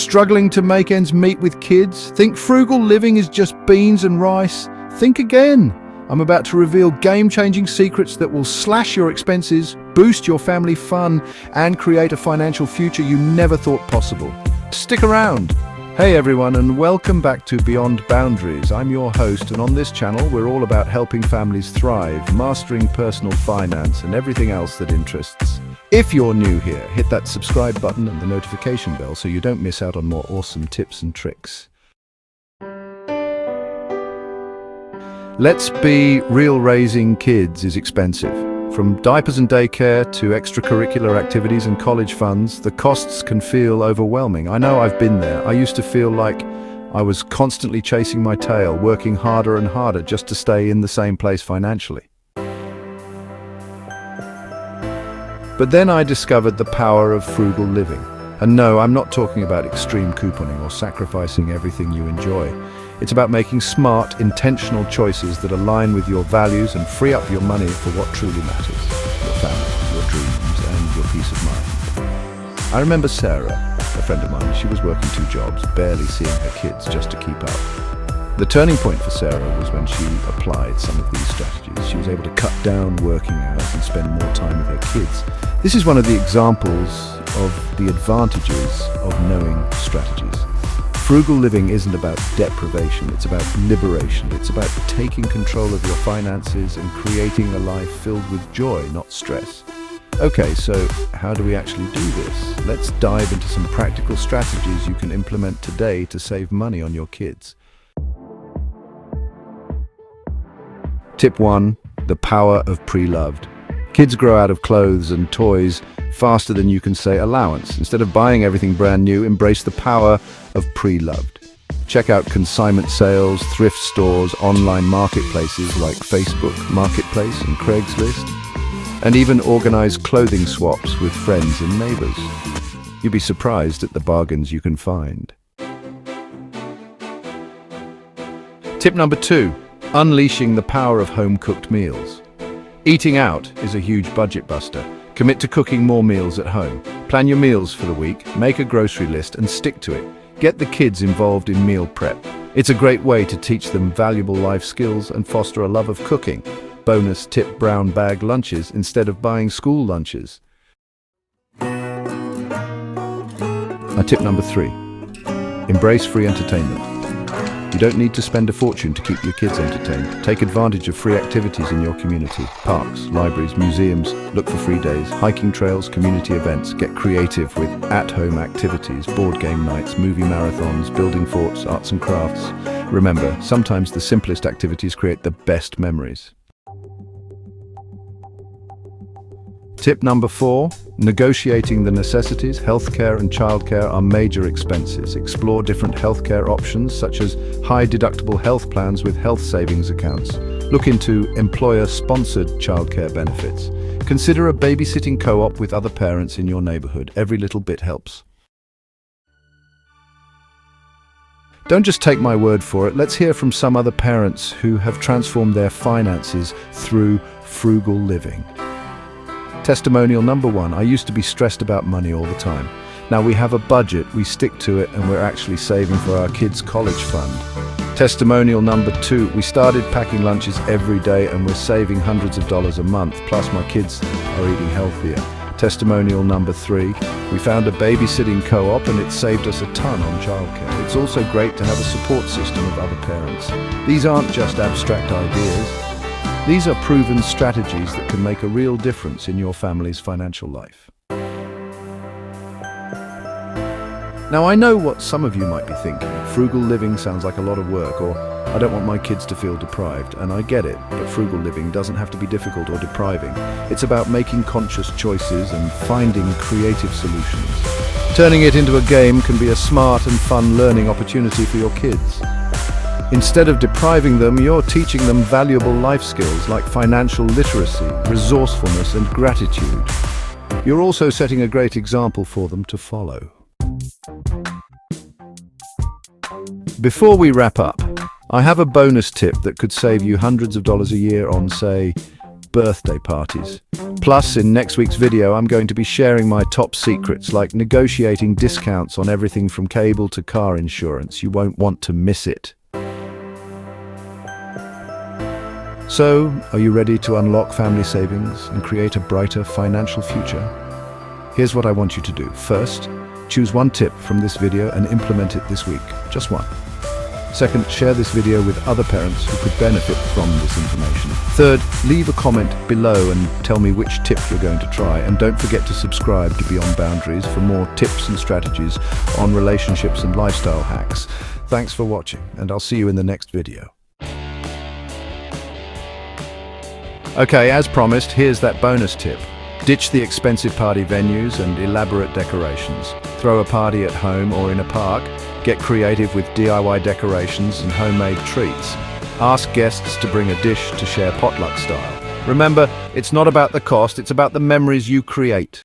Struggling to make ends meet with kids? Think frugal living is just beans and rice? Think again. I'm about to reveal game-changing secrets that will slash your expenses, boost your family fun, and create a financial future you never thought possible. Stick around. Hey everyone, and welcome back to Beyond Boundaries. I'm your host, and on this channel we're all about helping families thrive, mastering personal finance, and everything else that interests. If you're new here, hit that subscribe button and the notification bell so you don't miss out on more awesome tips and tricks. Let's be real, raising kids is expensive. From diapers and daycare to extracurricular activities and college funds, the costs can feel overwhelming. I know, I've been there. I used to feel like I was constantly chasing my tail, working harder and harder just to stay in the same place financially. But then I discovered the power of frugal living. And no, I'm not talking about extreme couponing or sacrificing everything you enjoy. It's about making smart, intentional choices that align with your values and free up your money for what truly matters: your family, your dreams, and your peace of mind. I remember Sarah, a friend of mine. She was working 2 jobs, barely seeing her kids just to keep up. The turning point for Sarah was when she applied some of these strategies. She was able to cut down working hours and spend more time with her kids. This is one of the examples of the advantages of knowing strategies. Frugal living isn't about deprivation, it's about liberation. It's about taking control of your finances and creating a life filled with joy, not stress. Okay, so how do we actually do this? Let's dive into some practical strategies you can implement today to save money on your kids. Tip 1, the power of pre-loved. Kids grow out of clothes and toys faster than you can say allowance. Instead of buying everything brand new, embrace the power of pre-loved. Check out consignment sales, thrift stores, online marketplaces like Facebook Marketplace and Craigslist, and even organize clothing swaps with friends and neighbors. You'll be surprised at the bargains you can find. Tip number 2, unleashing the power of home-cooked meals. Eating out is a huge budget buster. Commit to cooking more meals at home. Plan your meals for the week, make a grocery list, and stick to it. Get the kids involved in meal prep. It's a great way to teach them valuable life skills and foster a love of cooking. Bonus tip: brown bag lunches instead of buying school lunches. Tip number 3, embrace free entertainment. You don't need to spend a fortune to keep your kids entertained. Take advantage of free activities in your community. Parks, libraries, museums. Look for free days, hiking trails, community events. Get creative with at-home activities, board game nights, movie marathons, building forts, arts and crafts. Remember, sometimes the simplest activities create the best memories. Tip number 4, negotiating the necessities. Healthcare and childcare are major expenses. Explore different healthcare options such as high-deductible health plans with health savings accounts. Look into employer-sponsored childcare benefits. Consider a babysitting co-op with other parents in your neighborhood. Every little bit helps. Don't just take my word for it. Let's hear from some other parents who have transformed their finances through frugal living. Testimonial number 1, I used to be stressed about money all the time. Now we have a budget, we stick to it, and we're actually saving for our kids' college fund. Testimonial number 2, we started packing lunches every day and we're saving hundreds of dollars a month, plus my kids are eating healthier. Testimonial number 3, we found a babysitting co-op and it saved us a ton on childcare. It's also great to have a support system of other parents. These aren't just abstract ideas. These are proven strategies that can make a real difference in your family's financial life. Now, I know what some of you might be thinking. Frugal living sounds like a lot of work, or I don't want my kids to feel deprived, and I get it, but frugal living doesn't have to be difficult or depriving. It's about making conscious choices and finding creative solutions. Turning it into a game can be a smart and fun learning opportunity for your kids. Instead of depriving them, you're teaching them valuable life skills like financial literacy, resourcefulness, and gratitude. You're also setting a great example for them to follow. Before we wrap up, I have a bonus tip that could save you hundreds of dollars a year on, say, birthday parties. Plus, in next week's video, I'm going to be sharing my top secrets, like negotiating discounts on everything from cable to car insurance. You won't want to miss it. So, are you ready to unlock family savings and create a brighter financial future? Here's what I want you to do. First, choose one tip from this video and implement it this week. Just one. Second, share this video with other parents who could benefit from this information. Third, leave a comment below and tell me which tip you're going to try. And don't forget to subscribe to Beyond Boundaries for more tips and strategies on relationships and lifestyle hacks. Thanks for watching, and I'll see you in the next video. Okay, as promised, here's that bonus tip. Ditch the expensive party venues and elaborate decorations. Throw a party at home or in a park. Get creative with DIY decorations and homemade treats. Ask guests to bring a dish to share potluck style. Remember, it's not about the cost, it's about the memories you create.